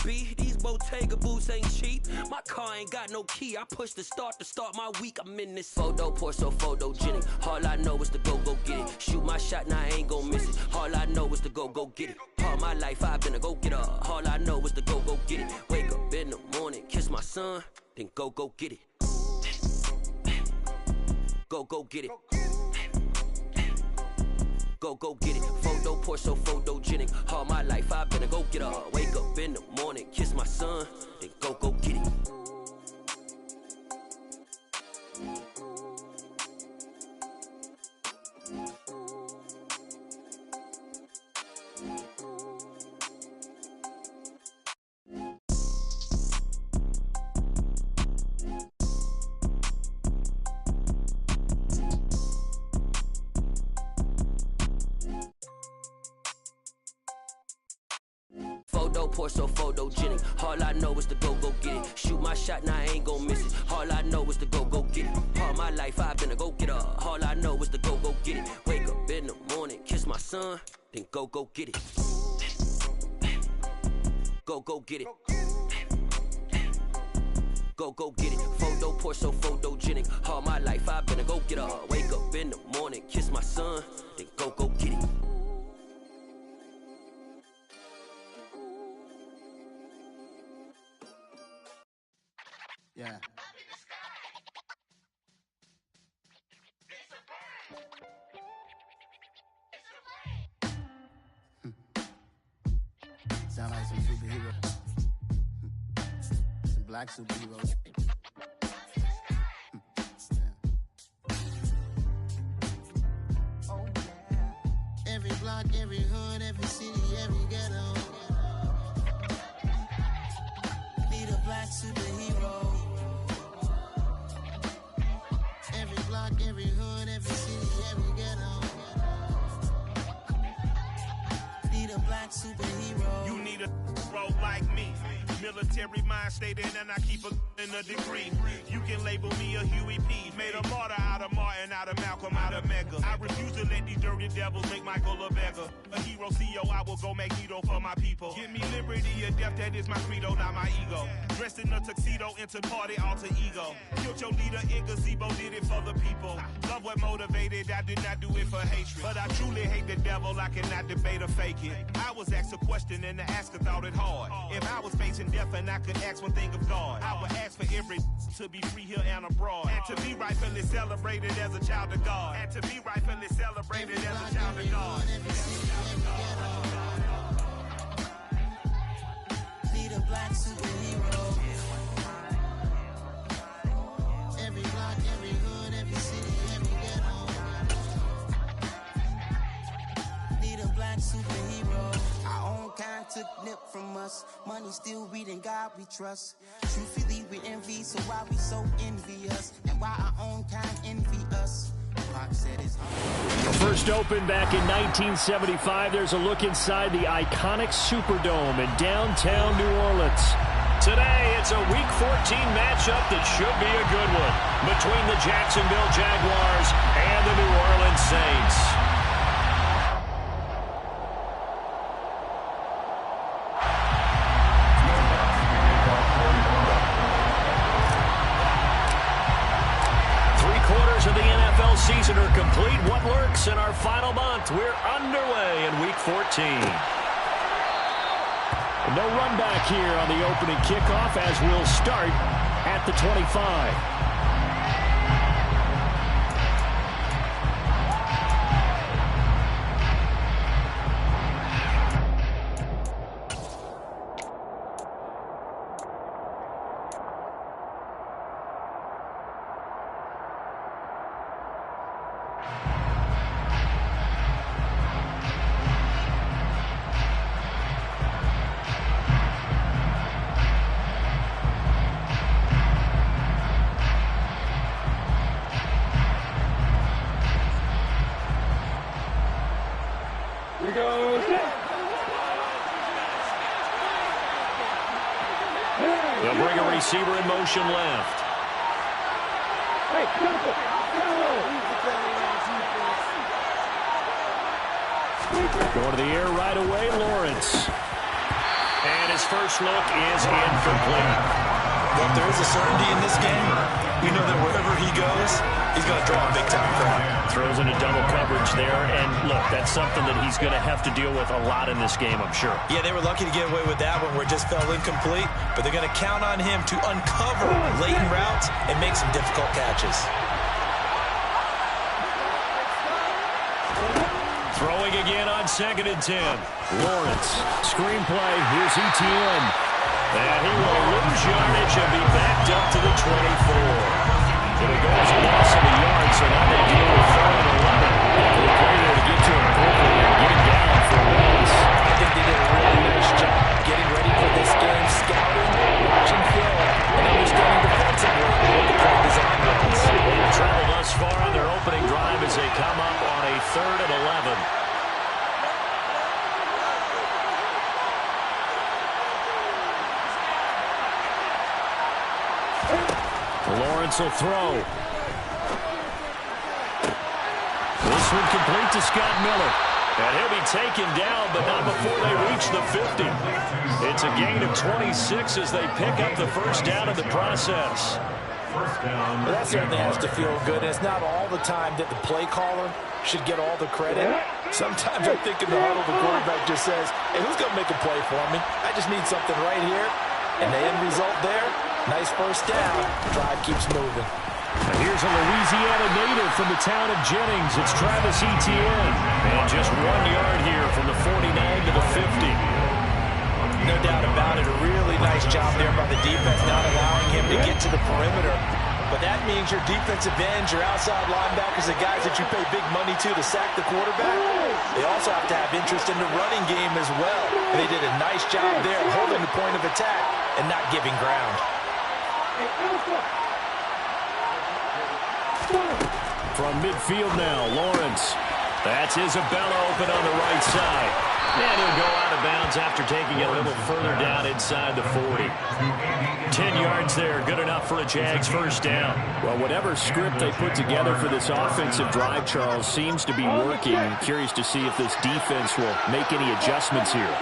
be. These Bottega boots ain't cheap. My car ain't got no key. I push the start to start my week. I'm in this photo, pour so photogenic. All I know is to go get it. Shoot my shot, now I ain't gon' miss it. All I know is to go get it. All my life I've been a go-getter. All I know is to go get it. Wake up in the morning, kiss my son, then go get it. Go get it. Go get it. Photo, pour so photogenic. All my life I've been a go-getter. Wake up in the morning, kiss my son, then go get it. Photo, pour so photogenic. All I know is to go get it. Shoot my shot, now I ain't gon' miss it. All I know is to go get it. All my life I've been a go-getter. All I know is to go get it. Wake up in the morning, kiss my son, then go get it. Go get it. Go get it. Photo, pour so photogenic. All my life I've been a go-getter. Wake up in the morning, kiss my son, then go get it. Yeah. Sound like some superheroes. Some black superheroes. Oh, yeah. Every block, every hood, every city, every ghetto. Need a black superhero. Every block, every hood, every city, every ghetto. Need a black superhero. You need a role like me. Military mind stated, and I keep in a degree. You can label me a Huey P. Made a martyr out of Martin, out of Malcolm, out of Mega. I refuse to let these dirty devils make Michael a beggar. A hero CEO, I will go Magneto for my people. Give me liberty or death, that is my credo, not my ego. Dressed in a tuxedo, into party, alter ego. Killed your leader in gazebo, did it for the people. Love what motivated, I did not do it for hatred. But I truly hate the devil, I cannot debate or fake it. I was asked a question and the asker thought it hard. If I was facing death and I could ask one thing of God, I would ask for every to be free here and abroad, and to be rightfully celebrated as a child of God, and to be rightfully celebrated as a child of God. Need a black superhero. Every block, every hood, every city, every ghetto. Need a black superhero. Our own kind took nip from us. Money still reading, God we trust. Truthfully we envy, so why we so envious? And why our own kind envy us? Pac said it's First opened back in 1975. There's a look inside the iconic Superdome in downtown New Orleans. Today, it's a Week 14 matchup that should be a good one between the Jacksonville Jaguars and the New Orleans Saints. Of the NFL season are complete. What lurks in our final month? We're underway in Week 14. No run back here on the opening kickoff as we'll start at the 25. They'll bring a receiver in motion left. Going to the air right away, Lawrence. And his first look is incomplete. Well, if there is a certainty in this game, you know that wherever he goes, he's going to draw a big-time crowd. Throws in a double coverage there, and look, that's something that he's going to have to deal with a lot in this game, I'm sure. Yeah, they were lucky to get away with that one where it just fell incomplete, but they're going to count on him to uncover latent routes and make some difficult catches. Throwing again on 2nd and 10. Lawrence, screenplay, here's Etienne. And he will lose yardage and be backed up to the 24. It'll go as a loss of a yard, so now they deal with 3rd and 11. Luckily, play there to get to him quickly and get him down for a loss. I think they did a really nice job getting ready for this game, scouting, watching film, and understanding defensively what the play design was. They've traveled thus far on their opening drive as they come up on a 3rd and 11. Lawrence will throw. This one complete to Scott Miller. And he'll be taken down, but not before they reach the 50. It's a gain of 26 as they pick up the first down in the process. Well, that certainly has to feel good. It's not all the time that the play caller should get all the credit. Sometimes I think in the huddle, the quarterback just says, hey, who's going to make a play for me? I just need something right here. And the end result there, nice first down. Drive keeps moving. And here's a Louisiana native from the town of Jennings. It's Travis Etienne. And just 1 yard here from the 49 to the 50. No doubt about it. A really nice job there by the defense, not allowing him to get to the perimeter. But that means your defensive ends, your outside linebackers, the guys that you pay big money to sack the quarterback, they also have to have interest in the running game as well. And they did a nice job there holding the point of attack and not giving ground. From midfield now, Lawrence. That's Isabella open on the right side. And he'll go out of bounds after taking it a little further down inside the 40. 10 yards there, good enough for a Jags first down. Well, whatever script they put together for this offensive drive, Charles, seems to be working. I'm curious to see if this defense will make any adjustments here.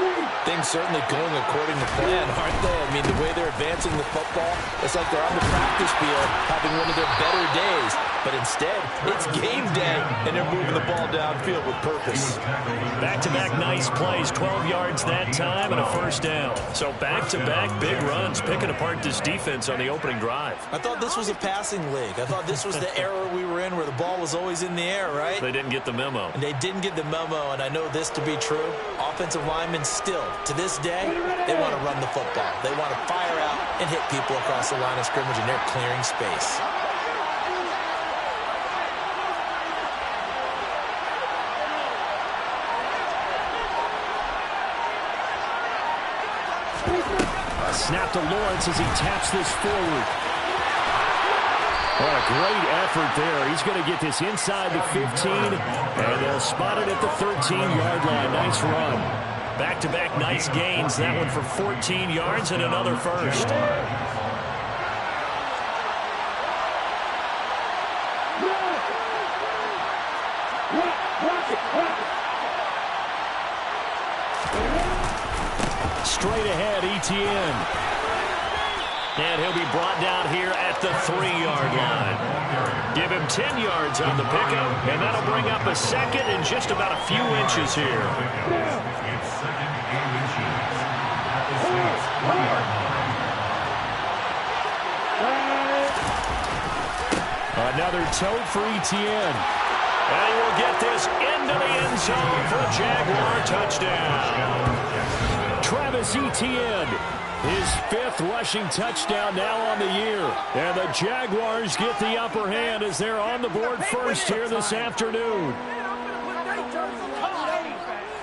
Things certainly going according to plan, aren't they? I mean, the way they're advancing the football, it's like they're on the practice field having one of their better days. But instead, it's game day, and they're moving the ball downfield with purpose. Back-to-back nice plays, 12 yards that time and a first down. So back-to-back big runs, picking apart this defense on the opening drive. I thought this was a passing league. I thought this was the era we were in where the ball was always in the air, right? They didn't get the memo. And they didn't get the memo, and I know this to be true. Offensive linemen still, to this day, they want to run the football. They want to fire out and hit people across the line of scrimmage, and they're clearing space. Snap to Lawrence as he taps this forward. What a great effort there. He's going to get this inside the 15, and they'll spot it at the 13-yard line. Nice run. Back-to-back nice gains. That one for 14 yards and another first. Straight ahead, Etienne. And he'll be brought down here at the 3-yard line. Give him 10 yards on the pickup, and that'll bring up a second and just about a few inches here. Another tote for Etienne. And he will get this into the end zone for a Jaguar touchdown. Travis Etienne, his 5th rushing touchdown now on the year. And the Jaguars get the upper hand as they're on the board first here this afternoon.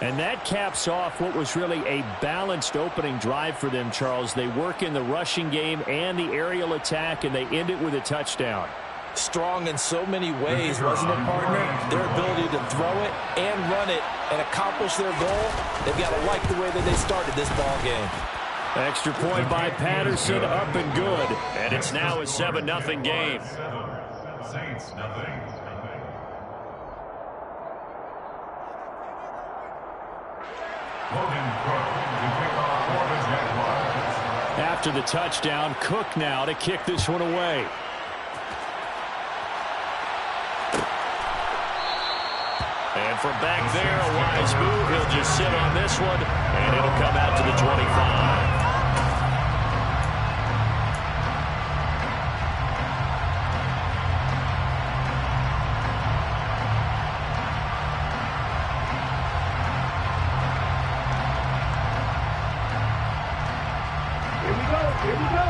And that caps off what was really a balanced opening drive for them, Charles. They work in the rushing game and the aerial attack, and they end it with a touchdown. Strong in so many ways, wasn't it, partner? Their ability to throw it and run it and accomplish their goal, they've got to like the way that they started this ball game. Extra point by Patterson, up and good. And it's now a 7-0 game. Saints, nothing. Logan Crow to kick off for the Jaguars. After the touchdown, Cook now to kick this one away. And from back there, a wise move. He'll just sit on this one, and it'll come out to the 25. Here we go.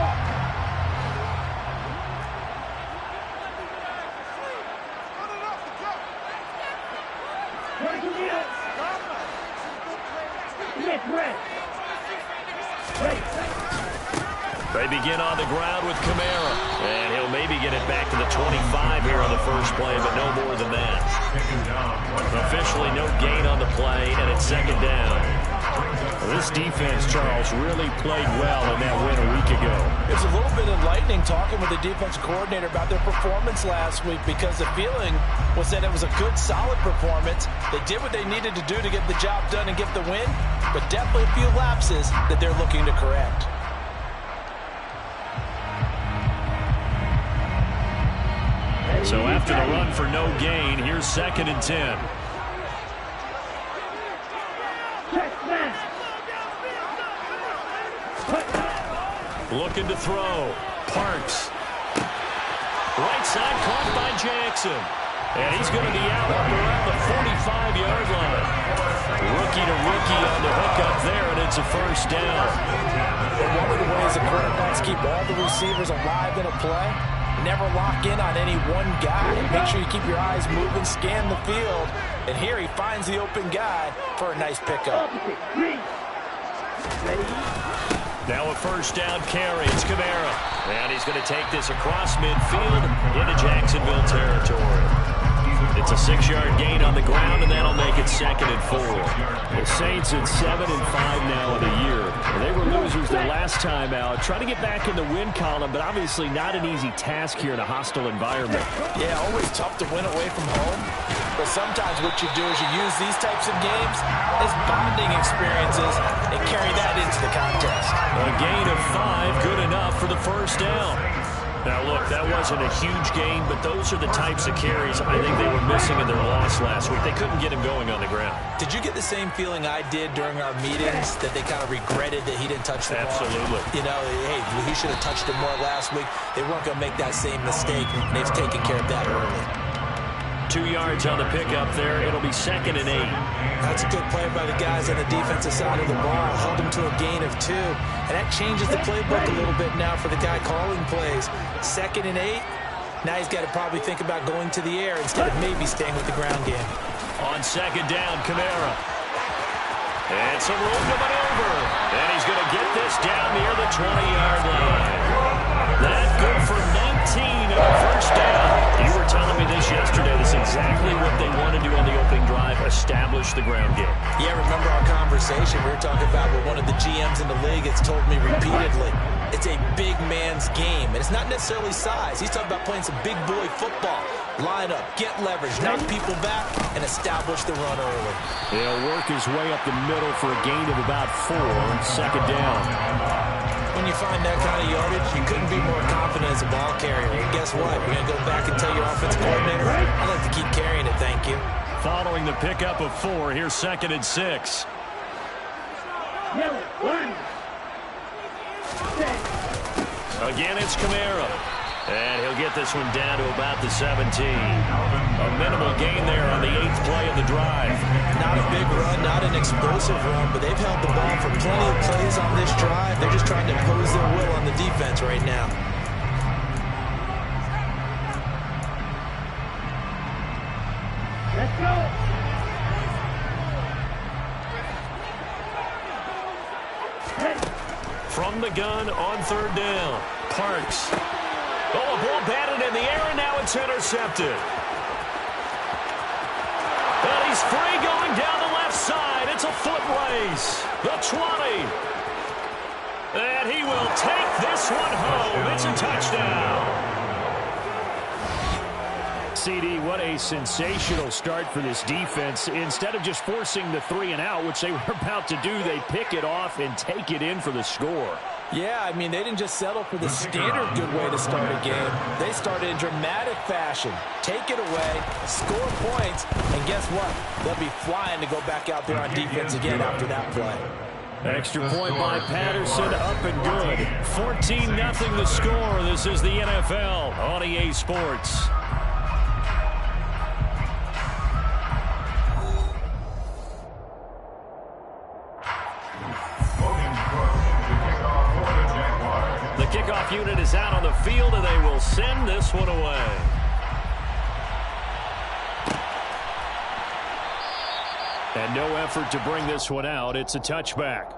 They begin on the ground with Kamara, and he'll maybe get it back to the 25 here on the first play, but no more than that. Officially no gain on the play, and it's second down. This defense, Charles, really played well in that win a week ago. It's a little bit enlightening talking with the defensive coordinator about their performance last week, because the feeling was that it was a good, solid performance. They did what they needed to do to get the job done and get the win, but definitely a few lapses that they're looking to correct. So after the run for no gain, here's 2nd and 10. Looking to throw. Parks. Right side caught by Jackson. And he's going to be out up around the 45-yard line. Rookie to rookie on the hook up there, and it's a first down. But one of the ways the quarterbacks keep all the receivers alive in a play, never lock in on any one guy. Make sure you keep your eyes moving, scan the field. And here he finds the open guy for a nice pickup. Now a first down carry. It's Kamara. And he's going to take this across midfield into Jacksonville territory. It's a 6-yard gain on the ground, and that'll make it 2nd and 4. The Saints at 7-5 now in the year. They were losers their last time out. Trying to get back in the win column, but obviously not an easy task here in a hostile environment. Yeah, always tough to win away from home. But sometimes what you do is you use these types of games as bonding experiences and carry that into the contest. A gain of 5, good enough for the first down. Now, look, that wasn't a huge gain, but those are the types of carries I think they were missing in their loss last week. They couldn't get him going on the ground. Did you get the same feeling I did during our meetings, that they kind of regretted that he didn't touch the ball? Absolutely. You know, hey, he should have touched it more last week. They weren't going to make that same mistake. They've taken care of that early. 2 yards on the pickup there. It'll be 2nd and 8. That's a good play by the guys on the defensive side of the ball. Held him to a gain of 2. And that changes the playbook a little bit now for the guy calling plays. 2nd and 8. Now he's got to probably think about going to the air instead of maybe staying with the ground game. On 2nd down, Kamara. And some room to maneuver. And he's going to get this down near the 20-yard line. That good for 19 on the first down. You were telling me this yesterday. That's exactly what they want to do on the opening drive, establish the ground game. Yeah, remember our conversation? We were talking about what one of the GMs in the league has told me repeatedly. It's a big man's game, and it's not necessarily size. He's talking about playing some big boy football. Line up, get leverage, knock people back, and establish the run early. He'll work his way up the middle for a gain of about 4, 2nd down. When you find that kind of yardage, you couldn't be more confident as a ball carrier. And guess what? You're going to go back and tell your offensive coordinator, I'd like to keep carrying it, thank you. Following the pickup of 4, here's 2nd and 6. Again, it's Kamara. And he'll get this one down to about the 17. A minimal gain there on the 8th play of the drive. Not a big run, not an explosive run, but they've held the ball for plenty of plays on this drive. They're just trying to impose their will on the defense right now. Let's go. From the gun on 3rd down. Parks. Oh, a ball batted in the air, and now it's intercepted. And he's free going down the left side. It's a foot race. The 20. And he will take this one home. It's a touchdown. CD, what a sensational start for this defense. Instead of just forcing the 3 and out, which they were about to do, they pick it off and take it in for the score. Yeah, I mean, they didn't just settle for the standard good way to start a game. They started in dramatic fashion. Take it away, score points, and guess what? They'll be flying to go back out there on defense again after that play. Extra point by Patterson, up and good. 14-0 the score. This is the NFL on EA Sports. The kickoff unit is out on the field, and they will send this one away. And no effort to bring this one out. It's a touchback.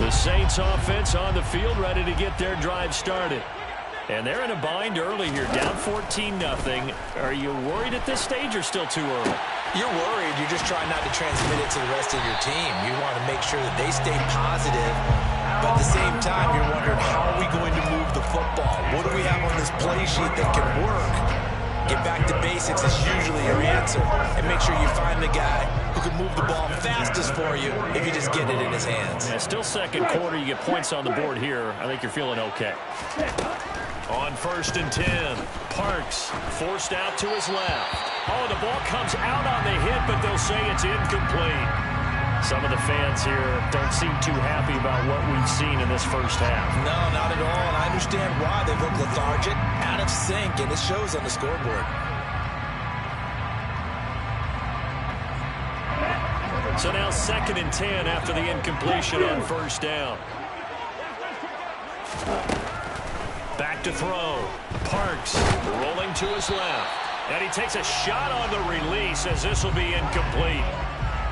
Saints offense on the field, ready to get their drive started. And they're in a bind early here, down 14-0. Are you worried at this stage or still too early? You're worried. You're just trying not to transmit it to the rest of your team. You want to make sure that they stay positive, but at the same time, you're wondering, how are we going to move the football? What do we have on this play sheet that can work? Get back to basics is usually your answer, and make sure you find the guy who can move the ball fastest for you if you just get it in his hands. Yeah, still second quarter. You get points on the board here. I think you're feeling okay. On 1st and 10, Parks forced out to his left. Oh, the ball comes out on the hit, but they'll say it's incomplete. Some of the fans here don't seem too happy about what we've seen in this first half. No, not at all, and I understand why. They look lethargic, out of sync, and it shows on the scoreboard. So now 2nd and 10 after the incompletion on 1st down. Back to throw. Parks rolling to his left. And he takes a shot on the release as this will be incomplete.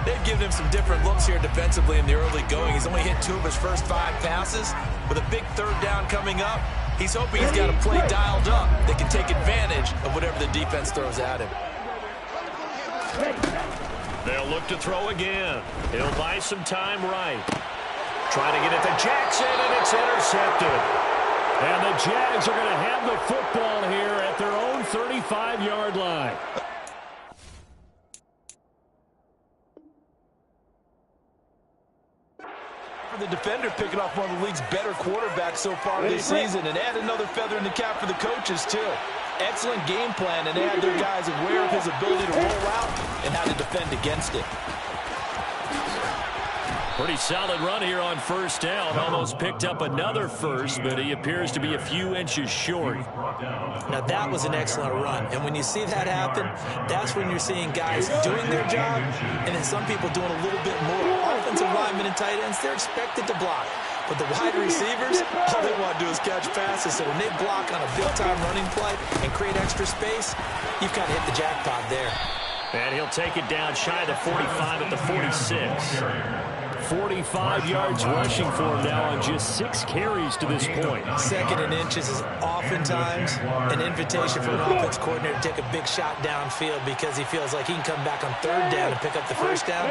They've given him some different looks here defensively in the early going. He's only hit 2 of his first 5 passes. With a big 3rd down coming up, he's hoping he's got a play dialed up that can take advantage of whatever the defense throws at him. They'll look to throw again. He'll buy some time right. Trying to get it to Jackson, and it's intercepted. And the Jags are going to have the football here at their own 35-yard line. The defender picking off one of the league's better quarterbacks so far this season, and add another feather in the cap for the coaches, too. Excellent game plan, and they had their guys aware of his ability to roll out and how to defend against it. Pretty solid run here on 1st down. Almost picked up another first, but he appears to be a few inches short. Now, that was an excellent run, and when you see that happen, that's when you're seeing guys doing their job, and then some people doing a little bit more. Offensive linemen and tight ends, they're expected to block. But the wide receivers, all they want to do is catch passes. So when they block on a big-time running play and create extra space, you've kind of hit the jackpot there. And he'll take it down shy of the 45 at the 46. 45 yards rushing for him now on just 6 carries to this point. 2nd and inches is oftentimes an invitation for an offense coordinator to take a big shot downfield because he feels like he can come back on 3rd down and pick up the 1st down.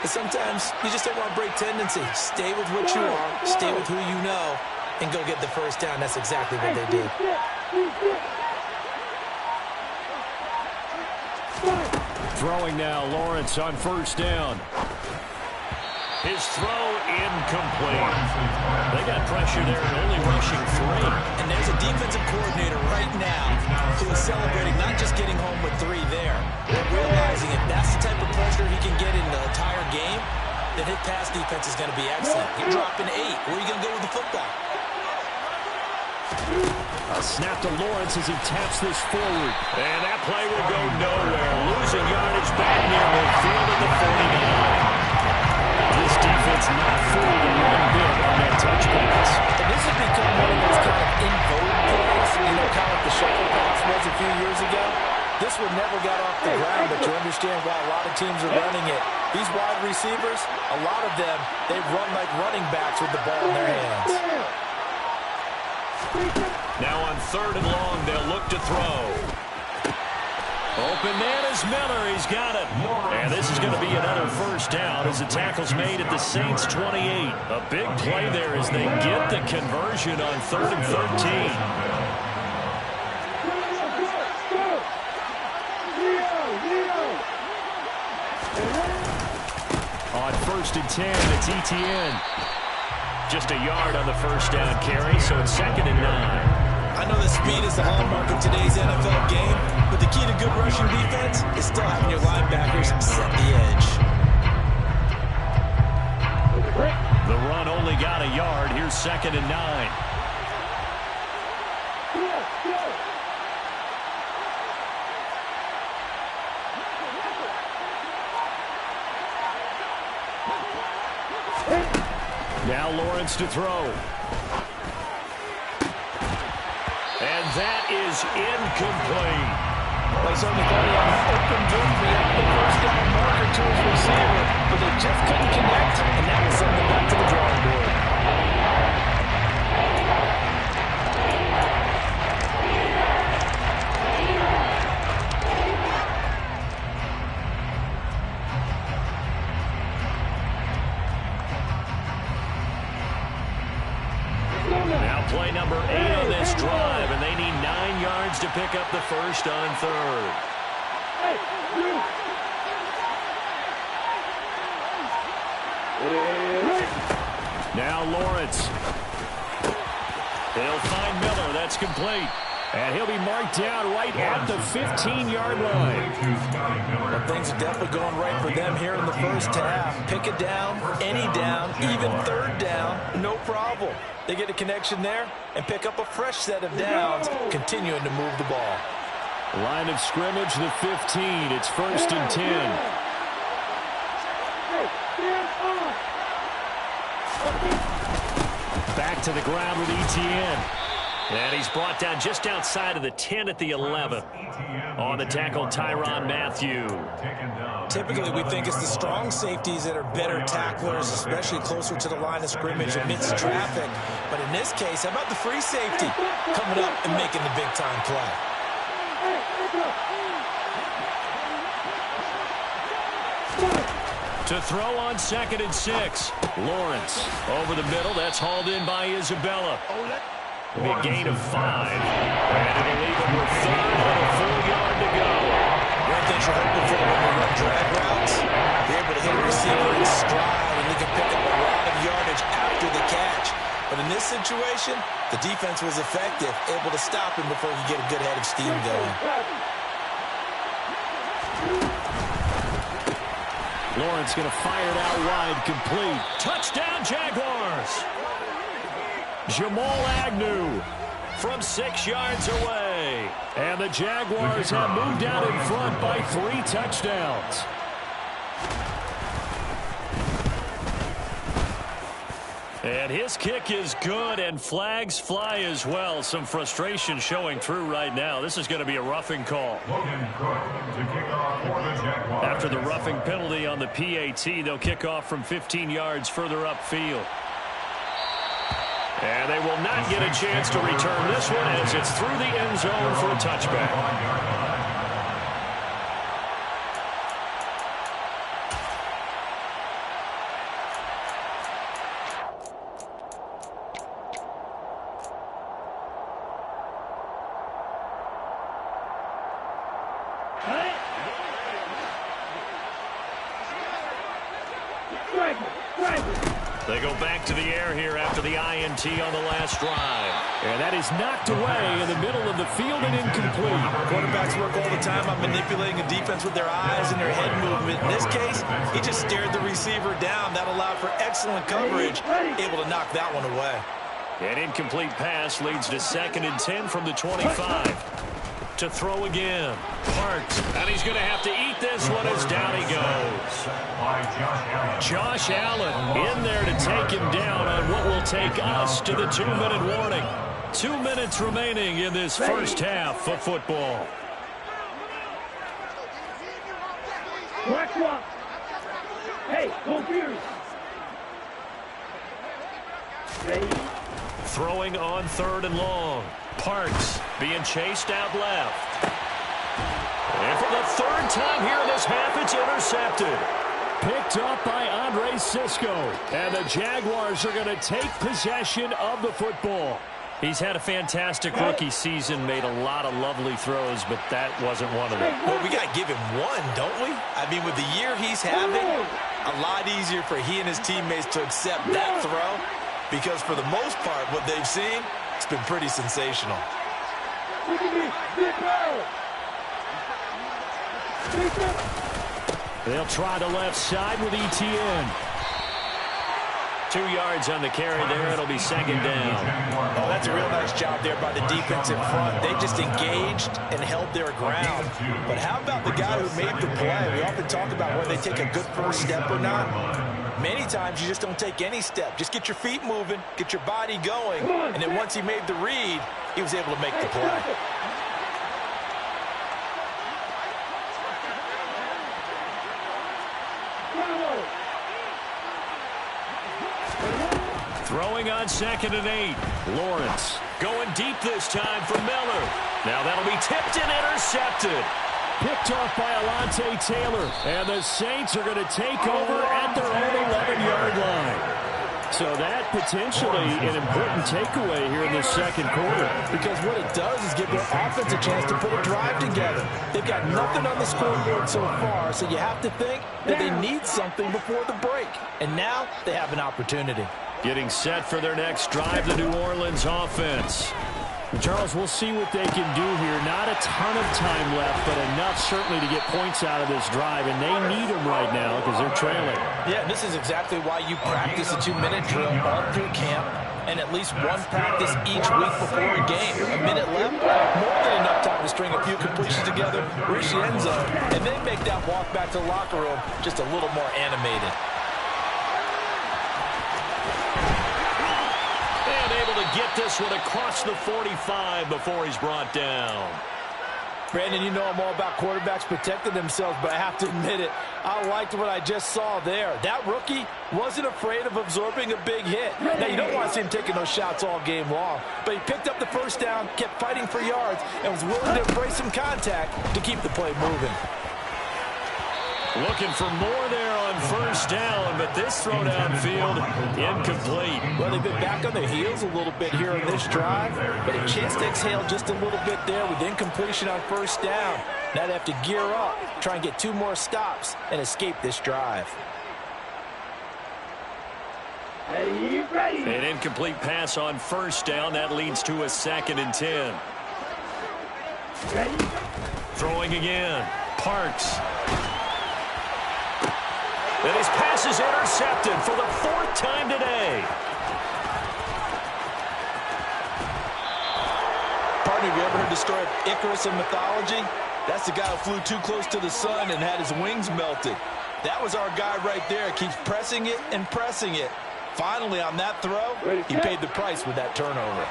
But sometimes you just don't want to break tendency. Stay with what you are, stay with who you know, and go get the 1st down. That's exactly what they did. Throwing now, Lawrence on 1st down. His throw incomplete. They got pressure there and only rushing 3. And there's a defensive coordinator right now who is celebrating not just getting home with 3 there, but realizing if that's the type of pressure he can get in the entire game, then his pass defense is going to be excellent. You're dropping 8. Where are you going to go with the football? A snap to Lawrence as he taps this forward. And that play will go nowhere. Losing yardage back near midfield at the 49. This defense not fooled one bit on that touch pass. And this has become one of those kind of in-vogue plays, kind of like the shuffle pass was a few years ago. This one never got off the ground, but you understand why a lot of teams are running it. These wide receivers, a lot of them, they run like running backs with the ball in their hands. Now on 3rd and long, they'll look to throw. Open man is Miller. He's got it. And this is going to be another first down as the tackle's made at the Saints' 28. A big play there as they get the conversion on 3rd and 13. On 1st and 10, it's Etienne. Just a yard on the first down carry, so it's 2nd and 9. I know that speed is the hallmark of today's NFL game, but the key to good rushing defense is still having your linebackers set the edge. The run only got a yard. Here's 2nd and 9. Now Lawrence to throw. And that is incomplete. They certainly thought he had an open delivery up the first down marker to his receiver, but they just couldn't connect, and that will send them back to the drawing board. Now play number 8 on this drive, and they need 9 yards to pick up the first on 3rd. Now Lawrence. They'll find Miller. That's complete. And he'll be marked down right at the 15-yard line. Well, things are definitely going right for them here in the first half. Pick a down, any down, even 3rd down, no problem. They get a connection there and pick up a fresh set of downs, continuing to move the ball. Line of scrimmage, the 15. It's 1st and 10. Back to the ground with Etienne. And he's brought down just outside of the 10 at the 11. On the tackle, Tyrann Mathieu. Typically, we think it's the strong safeties that are better tacklers, especially closer to the line of scrimmage amidst traffic. But in this case, how about the free safety coming up and making the big-time play? To throw on 2nd and 6. Lawrence over the middle. That's hauled in by Isabella. It'll be a gain of 5. And it'll leave him with 3rd and a full yard to go. One thing you're hoping for when we run drag routes, you're able to hit a receiver in stride, and you can pick up a lot of yardage after the catch. But in this situation, the defense was effective, able to stop him before he could get a good head of steam going. Lawrence going to fire it out wide, complete. Touchdown, Jaguars! Jamal Agnew from 6 yards away. And the Jaguars have moved out in front by 3 touchdowns. And his kick is good, and flags fly as well. Some frustration showing through right now. This is going to be a roughing call. After the roughing penalty on the PAT, they'll kick off from 15 yards further upfield. And they will not get a chance to return this one as it's through the end zone for a touchback. They go back to the air here after the INT on the last drive. And that is knocked away in the middle of the field and incomplete. Quarterbacks work all the time on manipulating a defense with their eyes and their head movement. In this case, he just stared the receiver down. That allowed for excellent coverage, able to knock that one away. An incomplete pass leads to 2nd and 10 from the 25. To throw again. Parks. And he's going to have to eat this one as down he goes. Josh Allen in there to take him down on what will take us to the 2-minute warning. 2 minutes remaining in this first half of football. Hey, confused. Throwing on 3rd and long. Parks being chased out left. And for the third time here in this half, it's intercepted. Picked up by Andre Cisco. And the Jaguars are going to take possession of the football. He's had a fantastic rookie season, made a lot of lovely throws, but that wasn't one of them. Well, we got to give him one, don't we? I mean, with the year he's having, a lot easier for he and his teammates to accept that throw because for the most part, what they've seen, it's been pretty sensational. They'll try the left side with ETN. 2 yards on the carry there. It'll be second down. Oh, that's a real nice job there by the defense in front. They just engaged and held their ground. But how about the guy who made the play? We often talk about whether they take a good first step or not. Many times you just don't take any step. Just get your feet moving, get your body going. And then once he made the read, he was able to make the play. Throwing on 2nd and 8. Lawrence going deep this time for Miller. Now that'll be tipped and intercepted. Picked off by Alontae Taylor. And the Saints are going to take over at their own 11-yard line. So that potentially an important takeaway here in the second quarter. Because what it does is give their offense a chance to put a drive together. They've got nothing on the scoreboard so far, so you have to think that they need something before the break. And now they have an opportunity. Getting set for their next drive, the New Orleans offense. Charles, we'll see what they can do here. Not a ton of time left, but enough certainly to get points out of this drive, and they need them right now because they're trailing. Yeah, this is exactly why you practice a 2-minute drill all through camp and at least one practice each week before a game. A minute left, more than enough time to string a few completions together, reach the end zone, and then make that walk back to the locker room just a little more animated. Get this one across the 45 before he's brought down. Brandon, you know I'm all about quarterbacks protecting themselves, but I have to admit it, I liked what I just saw there. That rookie wasn't afraid of absorbing a big hit. Now, you don't want to see him taking those shots all game long, but he picked up the first down, kept fighting for yards, and was willing to embrace some contact to keep the play moving. Looking for more there on first down, but this throw downfield incomplete. Well, they've been back on their heels a little bit here on this drive, but a chance to exhale just a little bit there with incompletion on first down. Now they have to gear up, try and get 2 more stops, and escape this drive. An incomplete pass on first down. That leads to a 2nd and 10. Throwing again. Parks. And his pass is intercepted for the 4th time today. Partner, have you ever heard the story of Icarus in mythology? That's the guy who flew too close to the sun and had his wings melted. That was our guy right there. Keeps pressing it and pressing it. Finally, on that throw, he paid the price with that turnover.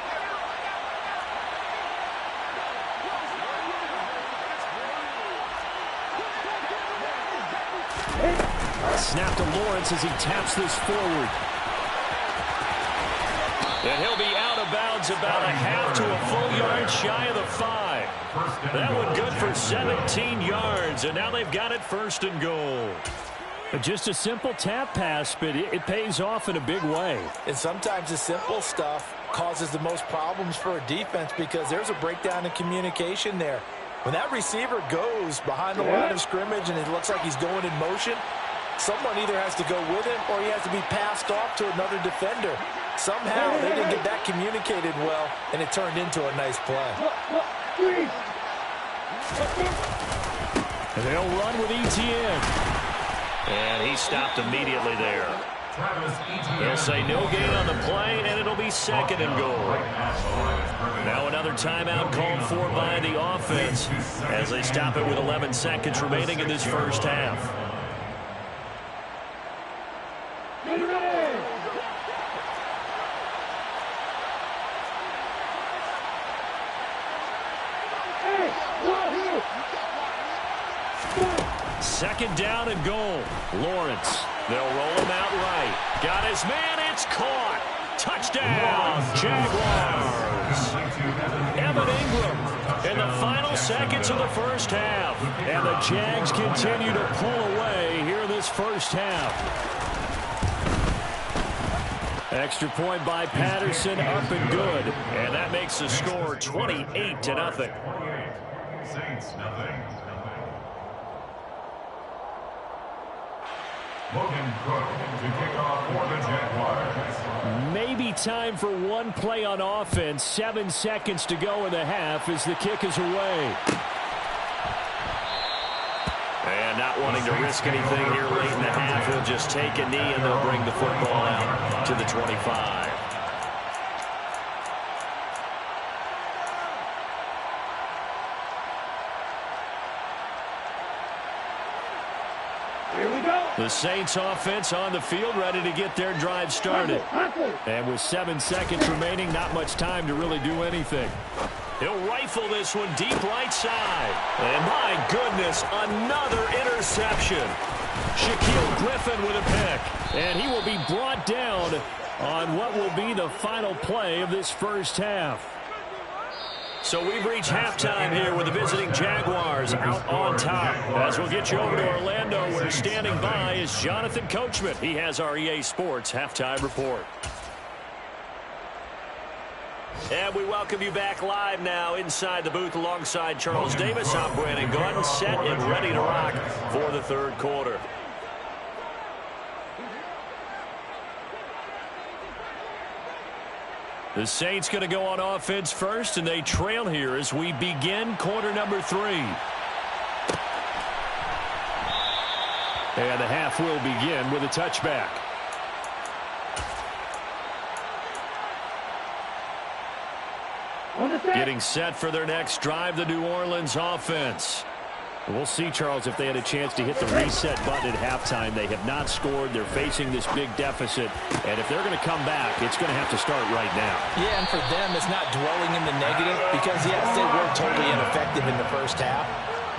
Snap to Lawrence as he taps this forward. And he'll be out of bounds about a half to a full yard shy of the 5. That one good for 17 yards, and now they've got it 1st and goal. Just a simple tap pass, but it pays off in a big way. And sometimes the simple stuff causes the most problems for a defense because there's a breakdown in communication there. When that receiver goes behind the line of scrimmage and it looks like he's going in motion, someone either has to go with him or he has to be passed off to another defender. Somehow they didn't get that communicated well, and it turned into a nice play. And they'll run with ETN. And he stopped immediately there. They'll say no gain on the play, and it'll be 2nd and goal. Now another timeout called for by the offense as they stop it with 11 seconds remaining in this first half. Second down and goal. Lawrence. They'll roll him out right. Got his man. It's caught. Touchdown, Jaguars. Evan Ingram in the final seconds of the first half. And the Jags continue to pull away here in this first half. Extra point by Patterson, up and good. And that makes the score 28-0. Saints, nothing. Logan Cook to kick off for the Jaguars. Maybe time for one play on offense. 7 seconds to go in the half as the kick is away. And not wanting to risk anything here late in the half, he'll just take a knee and they'll bring the football out to the 25. The Saints offense on the field, ready to get their drive started. And with 7 seconds remaining, not much time to really do anything. He'll rifle this one deep right side. And my goodness, another interception. Shaquille Griffin with a pick. And he will be brought down on what will be the final play of this first half. So we've reached halftime here with the visiting Jaguars out on top. As we'll get you over to Orlando, where standing by is Jonathan Coachman. He has our EA Sports halftime report. And we welcome you back live now inside the booth alongside Charles Davis. I'm Brandon Gordon, set and ready to rock for the third quarter. The Saints going to go on offense first, and they trail here as we begin quarter number 3. And the half will begin with a touchback. Getting set for their next drive, the New Orleans offense. We'll see, Charles, if they had a chance to hit the reset button at halftime. They have not scored. They're facing this big deficit. And if they're going to come back, it's going to have to start right now. Yeah, and for them, it's not dwelling in the negative because, yes, they were totally ineffective in the first half.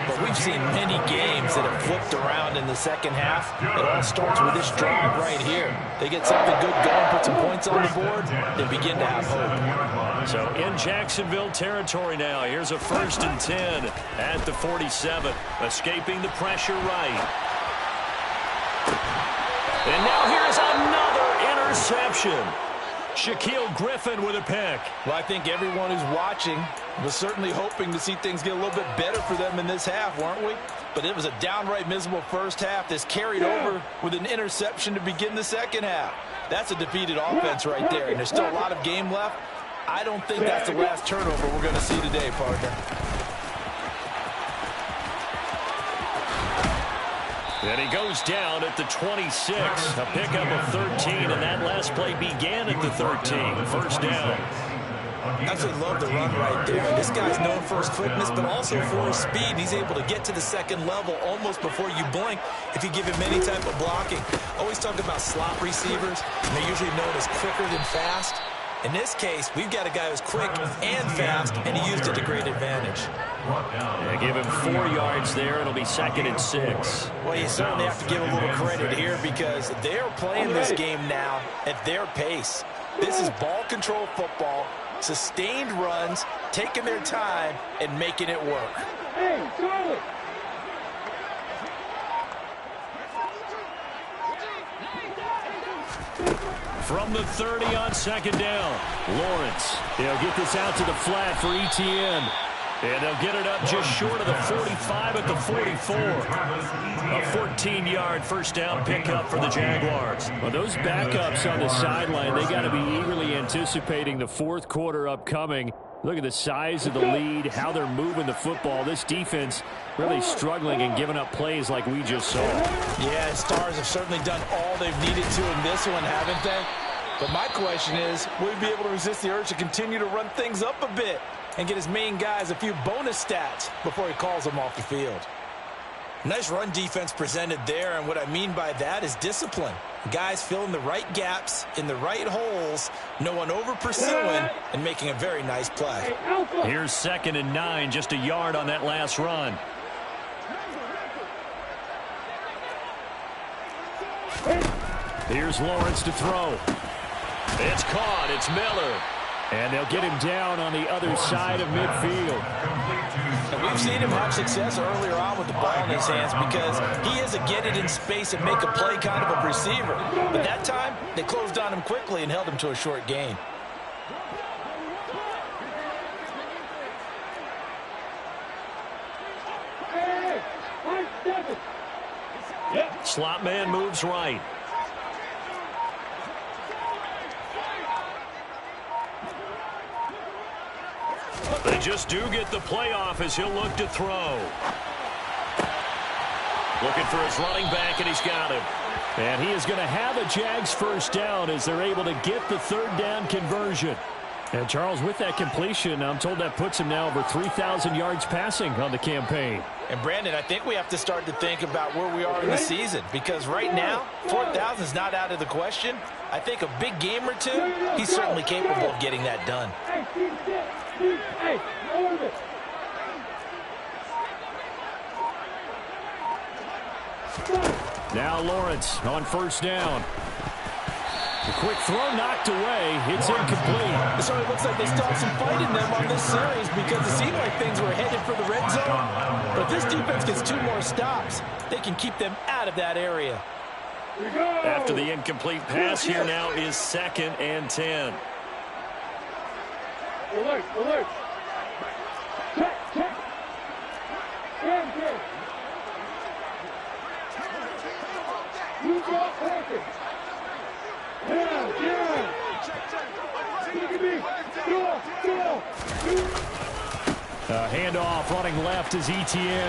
But we've seen many games that have flipped around in the second half. It all starts with this drive right here. They get something good going, put some points on the board, they begin to have hope. So in Jacksonville territory now, here's a 1st and 10 at the 47. Escaping the pressure right. And now here's another interception. Shaquille Griffin with a pick. Well, I think everyone who's watching was certainly hoping to see things get a little bit better for them in this half, weren't we? But it was a downright miserable first half. This carried over with an interception to begin the second half. That's a defeated offense right there, and there's still a lot of game left. I don't think that's the last turnover we're going to see today, partner. And he goes down at the 26. A pickup of 13, and that last play began at the 13. First down. Absolutely love the run right there. This guy's known for his quickness, but also for his speed. He's able to get to the second level almost before you blink if you give him any type of blocking. Always talk about slot receivers, and they're usually known as quicker than fast. In this case, we've got a guy who's quick and fast, and he used it to great advantage. Yeah, give him 4 yards there. It'll be 2nd and 6. Well, you certainly have to give a little credit here because they're playing this game now at their pace. This is ball control football, sustained runs, taking their time, and making it work. Hey, Charlie! From the 30 on 2nd down, Lawrence. He'll get this out to the flat for Etienne. And they'll get it up just short of the 45 at the 44. A 14-yard first down pickup for the Jaguars. Well, those backups on the sideline, they got to be eagerly anticipating the fourth quarter upcoming. Look at the size of the lead, how they're moving the football. This defense really struggling and giving up plays like we just saw. Yeah, Stars have certainly done all they've needed to in this one, haven't they? But my question is, will he be able to resist the urge to continue to run things up a bit and get his main guys a few bonus stats before he calls them off the field? Nice run defense presented there, and what I mean by that is discipline. Guys filling the right gaps in the right holes, no one over-pursuing, and making a very nice play. Here's 2nd and 9, just a yard on that last run. Here's Lawrence to throw. It's caught. It's Miller. And they'll get him down on the other side of midfield. And we've seen him have success earlier on with the ball in his hands because he is a get it in space and make a play kind of a receiver. But that time, they closed on him quickly and held him to a short gain. Slot man moves right. They just do get the playoff as he'll look to throw. Looking for his running back, and he's got him. And he is going to have a Jags first down as they're able to get the third down conversion. And Charles, with that completion, I'm told that puts him now over 3,000 yards passing on the campaign. And Brandon, I think we have to start to think about where we are in the season because right now, 4,000 is not out of the question. I think a big game or two, he's certainly capable of getting that done. Now Lawrence on first down. The quick throw knocked away. It's incomplete. So it looks like they still have some fight in them on this series because it seemed like things were headed for the red zone. But this defense gets 2 more stops. They can keep them out of that area. After the incomplete pass, here now is 2nd and 10. Alert, alert. Check, check. You go perfect. Handoff running left is Etienne.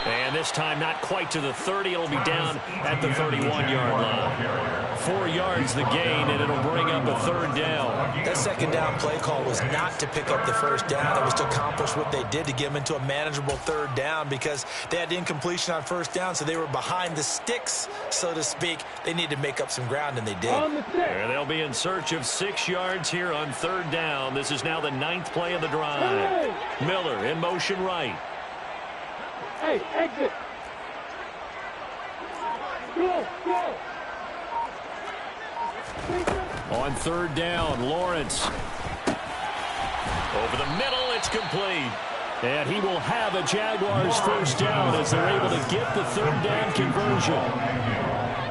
And this time not quite to the 30. It'll be down at the 31-yard line. 4 yards the gain, and it'll bring up a third down. That second down play call was not to pick up the first down. It was to accomplish what they did to get them into a manageable third down because they had incompletion on first down, so they were behind the sticks, so to speak. They needed to make up some ground, and they did. And they'll be in search of 6 yards here on third down. This is now the 9th play of the drive. Miller in motion right. Hey, exit. Go, go. On third down, Lawrence. Over the middle, it's complete. And he will have a Jaguars first down as they're able to get the third down conversion.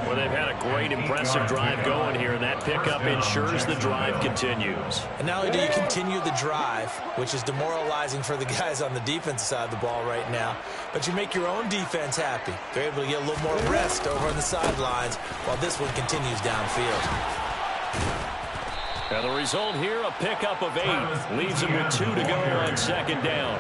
Well, they've had a great, impressive drive going here, and that pickup ensures the drive continues. And not only do you continue the drive, which is demoralizing for the guys on the defensive side of the ball right now, but you make your own defense happy. They're able to get a little more rest over on the sidelines while this one continues downfield. And the result here, a pickup of 8. Leaves him with 2 to go on second down.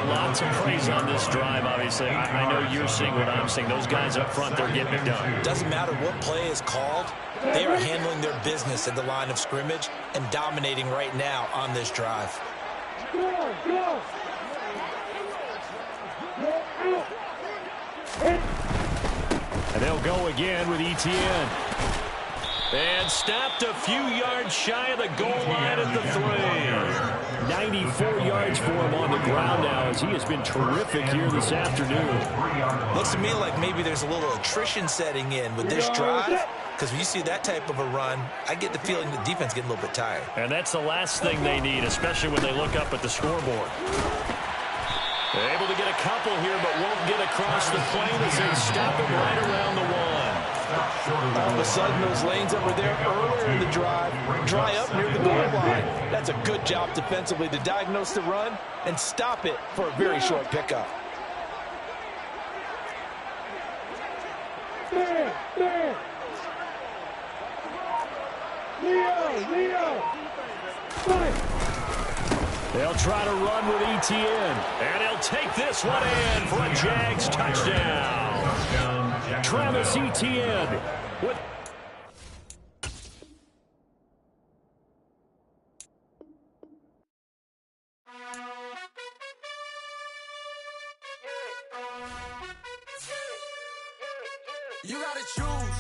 Lots of praise on this drive, obviously. I know you're seeing what I'm seeing. Those guys up front, they're getting it done. Doesn't matter what play is called. They are handling their business at the line of scrimmage and dominating right now on this drive. Go, go. And they'll go again with Etienne. And stopped a few yards shy of the goal line at the 3. 94 yards for him on the ground now as he has been terrific here this afternoon. Looks to me like maybe there's a little attrition setting in with this drive because when you see that type of a run, I get the feeling the defense getting a little bit tired. And that's the last thing they need, especially when they look up at the scoreboard. They're able to get a couple here but won't get across the plane as they stop it right around the 1. All of a sudden, those lanes that were there earlier in the drive dry up near the goal line. That's a good job defensively to diagnose the run and stop it for a very short pickup. There. Leo. They'll try to run with Etienne. And he'll take this one in for a Jags touchdown. Travis Etienne with... You gotta choose.